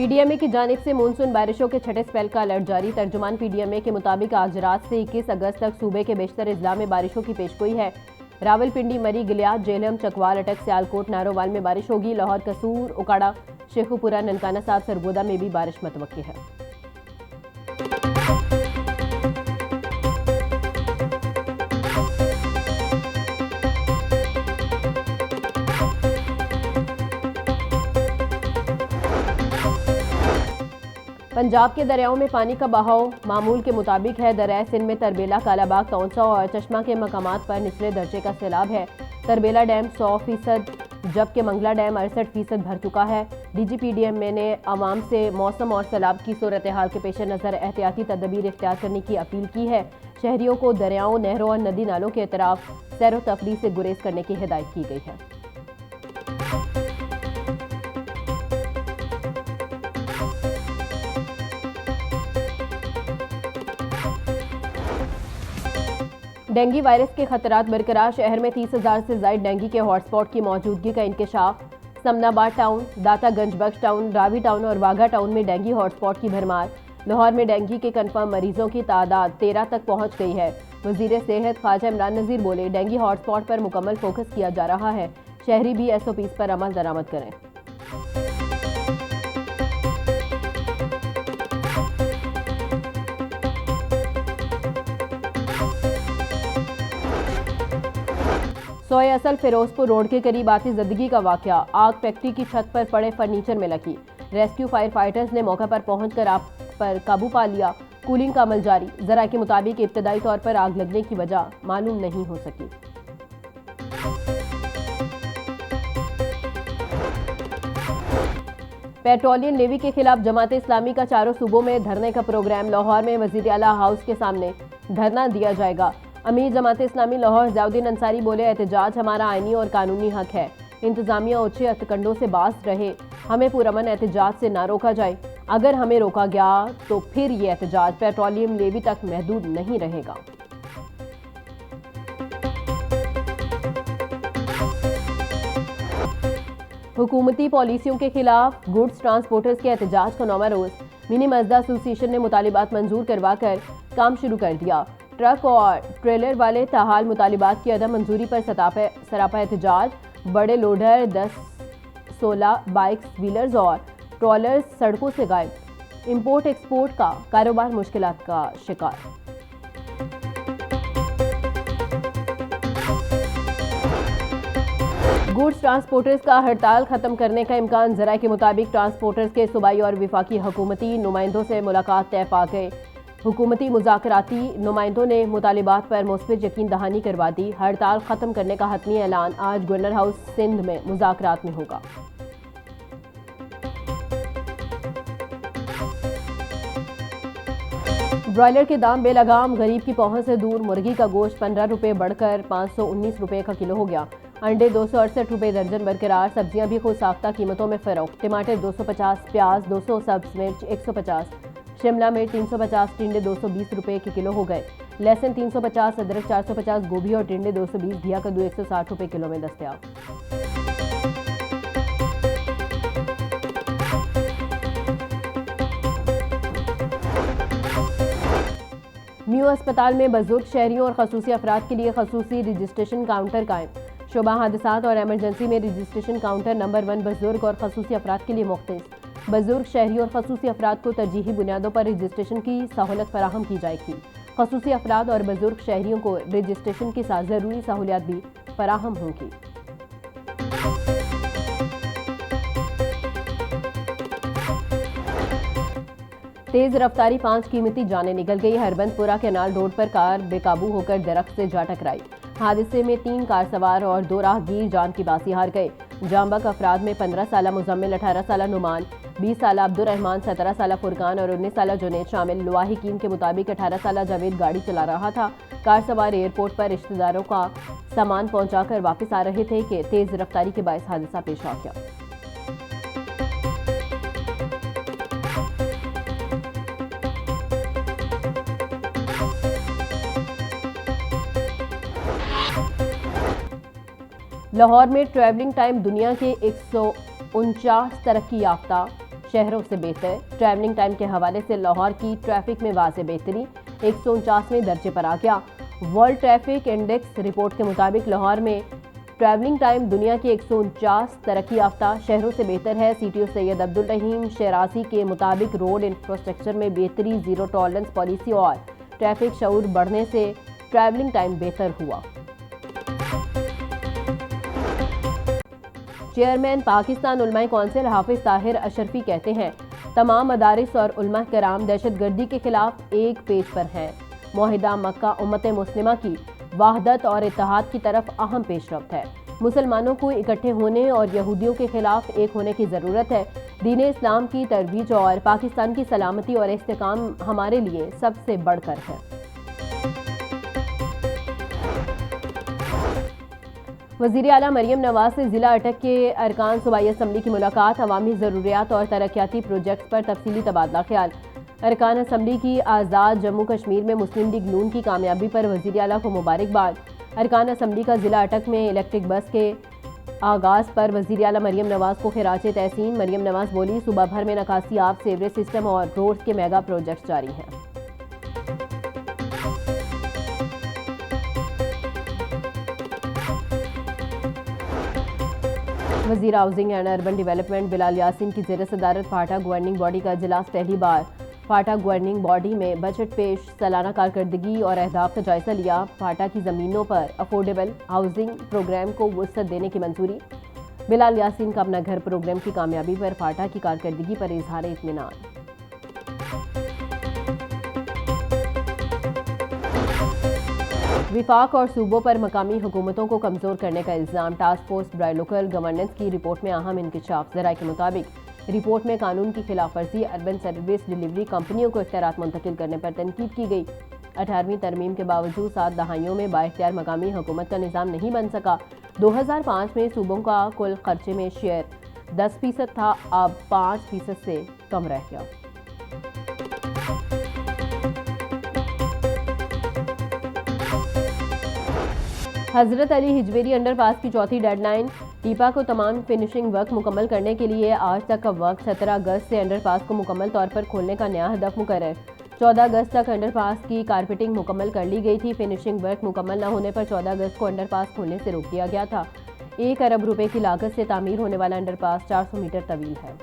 PDMA की जानिब से मानसून बारिशों के छठे स्पेल का अलर्ट जारी। तर्जुमान पीडीएमए के मुताबिक आज रात से 21 अगस्त तक सूबे के बेशतर अजला में बारिशों की पेशगोई है। रावलपिंडी, मरी, गिलियात, जेहलम, चकवाल, अटक, सियालकोट, नारोवाल में बारिश होगी। लाहौर, कसूर, उकाड़ा, शेखुपुरा, ननकाना साहब, सरगोदा में भी बारिश मुतवक्की है। पंजाब के दरियाओं में पानी का बहाव मामूल के मुताबिक है। दरिया सिंध में तरबेला, कालाबाग, तौंसा और चश्मा के मकामात पर निचले दर्जे का सैलाब है। तरबेला डैम 100% जबकि मंगला डैम 68% भर चुका है। डीजीपीडीएमए ने आवाम से मौसम और सैलाब की सूरत हाल के पेश नज़र एहतियाती तदबीर इख्तियार करने की अपील की है। शहरियों को दरियाओं, नहरों और नदी नालों के अतराफ सैर व तफरीह से गुरेज करने की हिदायत की गई है। डेंगू वायरस के खतरात बरकरार। शहर में 30,000 से ज्यादा डेंगू के हॉटस्पॉट की मौजूदगी का इंकशाफ। समनाबाद टाउन, दातागंज बख्श टाउन, रावी टाउन और वाघा टाउन में डेंगू हॉटस्पॉट की भरमार। लाहौर में डेंगू के कन्फर्म मरीजों की तादाद 13 तक पहुंच गई है। वजीर सेहत ख्वाजा इमरान नज़ीर बोले, डेंगू हॉटस्पॉट पर मुकम्मल फोकस किया जा रहा है। शहरी भी SOPs पर अमल दरामद करें। सोए असल फिरोजपुर रोड के करीब आती ज़दगी का वाकया। आग फैक्ट्री की छत पर पड़े फर्नीचर में लगी। रेस्क्यू फायर फाइटर्स ने मौके पर पहुंचकर आग पर काबू पा लिया। कूलिंग का अमल जारी। जरा के मुताबिक इब्तदाई तौर पर आग लगने की वजह मालूम नहीं हो सकी। पेट्रोलियम लेवी के खिलाफ जमात इस्लामी का चारों सूबों में धरने का प्रोग्राम। लाहौर में वजीर आला हाउस के सामने धरना दिया जाएगा। अमीर जमात इस्लामी लाहौर ज़ियाउद्दीन अंसारी बोले, एहतजाज हमारा आईनी और कानूनी हक है। इंतजामिया ओछे हथकंडों से बाज रहे। हमें पुरअमन एहतजाज से ना रोका जाए। अगर हमें रोका गया तो फिर ये एहतजाज पेट्रोलियम लेवी तक महदूद नहीं रहेगा। हुकूमती पॉलिसियों के खिलाफ गुड्स ट्रांसपोर्टर्स के एहतजाज का 9वां रोज। मिनी मजदा एसोसिएशन ने मुतालिबात मंजूर करवा कर काम शुरू कर दिया। ट्रक और ट्रेलर वाले ताहाल मुतालिबात की अदम मंजूरी पर सरापा एहतजाज। बड़े लोडर 10-16 बाइक्स, व्हीलर्स और ट्रॉलर्स सड़कों से गायब। इंपोर्ट एक्सपोर्ट का कारोबार मुश्किलात का शिकार। गुड्स ट्रांसपोर्टर्स का हड़ताल खत्म करने का इम्कान। जराये के मुताबिक ट्रांसपोर्टर्स के सूबाई और विफाकी हुकूमती नुमाइंदों से मुलाकात तय पा गए। हुकूमती मुज़ाकराती नुमाइंदों ने मुतालिबात पर मुस्बित यकीन दहानी करवा दी। हड़ताल खत्म करने का हतमी ऐलान आज गवर्नर हाउस सिंध में मुज़ाकरात में होगा। ब्रॉयलर के दाम बेलगाम, गरीब की पहुंच से दूर। मुर्गी का गोश्त 15 रुपये बढ़कर 519 रुपये का किलो हो गया। अंडे 268 रुपये दर्जन बरकरार। सब्जियां भी खुद साख्ता कीमतों में फरोख्त। टमाटर 250, प्याज 200, सब्ज मिर्च 150, शिमला मिर्च 350, टिंडे 220 रुपये के किलो हो गए। लहसुन 350, अदरक 450, गोभी और टिंडे 220, घिया कद्दू 160 रुपये किलो में दस्तयाब। म्यू अस्पताल में बुजुर्ग शहरियों और खसूसी अफराद के लिए खसूसी रजिस्ट्रेशन काउंटर कायम। शोबा हादसात और एमरजेंसी में रजिस्ट्रेशन काउंटर नंबर 1 बुजुर्ग और खसूसी अफराद के लिए मुख्तस। बुजुर्ग शहरियों और खसूसी अफराद को तरजीही बुनियादों पर रजिस्ट्रेशन की सहूलत फराहम की जाएगी। खसूसी अफराद और बुजुर्ग शहरियों को रजिस्ट्रेशन के साथ ज़रूरी सहूलियात भी फराहम होंगी। तेज रफ्तारी 5 कीमती जानें निकल गई। हरबंदपुरा केनाल रोड पर कार बेकाबू होकर दरख्त से जा टकराई। हादसे में 3 कार सवार और 2 राहगीर जान की बासी हार गए। जांबक अफराद में 15 साला मुजम्मिल, 18 साला नुमान, 20 साला अब्दुर्रहमान, 17 साला फुरकान और 19 साला जुनैद शामिल। लवाहिकीन के मुताबिक 18 साला जावेद गाड़ी चला रहा था। कार सवार एयरपोर्ट पर रिश्तेदारों का सामान पहुंचाकर वापस आ रहे थे कि तेज रफ्तारी के बायस हादसा पेश आ गया। लाहौर में ट्रैवलिंग टाइम दुनिया के 149 तरक्की याफ्ता शहरों से बेहतर। ट्रैवलिंग टाइम के हवाले से लाहौर की ट्रैफिक में वाज़ेह बेहतरी 149वें दर्जे पर आ गया। वर्ल्ड ट्रैफिक इंडेक्स रिपोर्ट के मुताबिक लाहौर में ट्रैवलिंग टाइम दुनिया के 149 तरक्की याफ्ता शहरों से बेहतर है। CTO सैयद अब्दुल रहीम शेराजी के मुताबिक रोड इंफ्रास्ट्रक्चर में बेहतरी, जीरो टॉलरेंस पॉलिसी और ट्रैफिक शऊर बढ़ने से ट्रैवलिंग टाइम बेहतर हुआ। चेयरमैन पाकिस्तान उलमाए कौंसिल हाफिज ताहिर अशरफी कहते हैं, तमाम मदारिस और उलमा कराम दहशतगर्दी के खिलाफ एक पेज पर हैं। मुआहिदा मक्का उम्मत मुस्लिमा की वाहदत और इत्तेहाद की तरफ अहम पेशरफ्त है। मुसलमानों को इकट्ठे होने और यहूदियों के खिलाफ एक होने की ज़रूरत है। दीन इस्लाम की तरवीज और पाकिस्तान की सलामती और इस्तेकाम हमारे लिए सबसे बढ़कर है। वज़ीर आला मरियम नवाज से ज़िला अटक के अरकान सूबाई असम्बली की मुलाकात, अवामी ज़रूरियात और तरक्याती प्रोजेक्ट्स पर तफसीली तबादला ख्याल। अरकान असम्बली की आज़ाद जम्मू कश्मीर में मुस्लिम लीग नून की कामयाबी पर वज़ीर आला को मुबारकबाद। अरकान असम्बली का ज़िला अटक में इलेक्ट्रिक बस के आगाज़ पर वज़ीर आला मरियम नवाज को खिराज तहसीन। मरियम नवाज बोली, सूबा भर में निकासी आब, सीवरेज सिस्टम और रोड्स के मेगा प्रोजेक्ट्स जारी हैं। वज़ीर housing and urban development Bilal Yasin की ज़ेर सदारत फाटा गवर्निंग बॉडी का इजलास पहली बार। फाटा गवर्निंग बॉडी में बजट पेश, सालाना कारकर्दगी और अहदाफ का जायजा लिया। फाटा की ज़मीनों पर अफोर्डेबल हाउसिंग प्रोग्राम को वुसअत देने की मंजूरी। बिलाल यासीन का अपना घर प्रोग्राम की कामयाबी पर फाटा की कारकर्दगी पर इजहार इत्मीनान। विफाक और सूबों पर मकामी हुकूमतों को कमज़ोर करने का इल्ज़ाम। टास्क फोर्स ब्राय लोकल गवर्नेंस की रिपोर्ट में अहम इंकशाफ। ज़राए के मुताबिक रिपोर्ट में कानून की खिलाफ वर्जी, अर्बन सर्विस डिलीवरी कंपनियों को इख्तियारात मुंतकिल करने पर तनकीद की गई। 18वीं तरमीम के बावजूद 7 दहाइयों में बाइख्तियार मकामी हुकूमत का निज़ाम नहीं बन सका। 2005 में सूबों का कुल खर्चे में शेयर 10% था, अब 5% से कम रह गया। हजरत अली हिजवेरी अंडरपास की चौथी डेडलाइन। टीपा को तमाम फिनिशिंग वर्क मुकम्मल करने के लिए आज तक का वक्त 17 अगस्त से अंडरपास को मुकम्मल तौर पर खोलने का नया हदफ मुकर्रर। 14 अगस्त तक अंडरपास की कारपेटिंग मुकम्मल कर ली गई थी। फिनिशिंग वर्क मुकम्मल न होने पर 14 अगस्त को अंडरपास खोलने से रोक दिया गया था। 1 अरब रुपए की लागत से तामीर होने वाला अंडरपास 400 मीटर तवील है।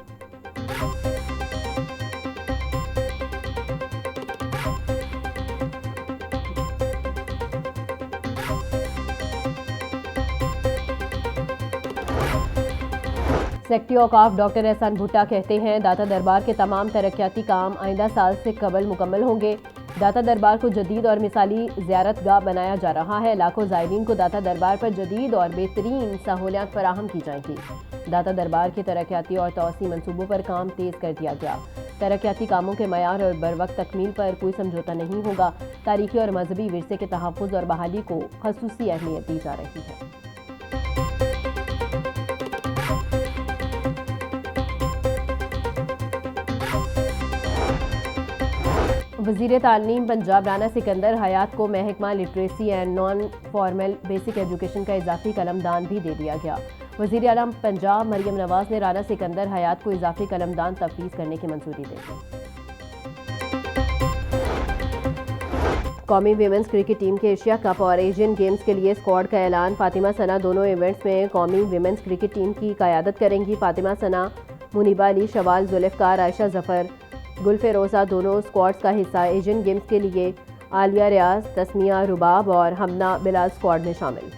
सेक्रेटरी औकाफ डॉक्टर एहसान भुट्टा कहते हैं, दाता दरबार के तमाम तरक्याती काम आइंदा साल से कबल मुकम्मल होंगे। दाता दरबार को जदीद और मिसाली ज़ियारत गाह बनाया जा रहा है। लाखों ज़ायरीन को दाता दरबार पर जदीद और बेहतरीन सहूलियात फराहम की जाएंगी। दाता दरबार के तरक्याती और तौसी मंसूबों पर काम तेज़ कर दिया गया। तरक्याती कामों के मयार और बरवक्त तकमील पर कोई समझौता नहीं होगा। तारीखी और मजहबी विरसे के तहफ़्फ़ुज़ और बहाली को ख़ुसूसी अहमियत दी जा रही है। वज़ीर तालीम पंजाब राना सिकंदर हयात को महकमा literacy and non formal basic education का इजाफी कलमदान भी दे दिया गया। वज़ीर आला पंजाब मरियम नवाज ने राना सिकंदर हयात को इजाफी कलमदान तफवीज़ करने की मंजूरी दे दी। कौमी वीमेंस क्रिकेट टीम के एशिया कप और एशियन गेम्स के लिए स्क्वाड का ऐलान। फातिमा सना दोनों इवेंट्स में कौमी वीमेंस क्रिकेट टीम की क़यादत करेंगी। फातिमा सना, मुनीबा अली, शवाल जुल्फ़िकार, आयशा ज़फ़र, गुलफेरोज़ा दोनों स्क्वाड्स का हिस्सा। एशियन गेम्स के लिए आलिया रियाज, तस्मिया रुबाब और हमना बिलाल स्क्वाड में शामिल।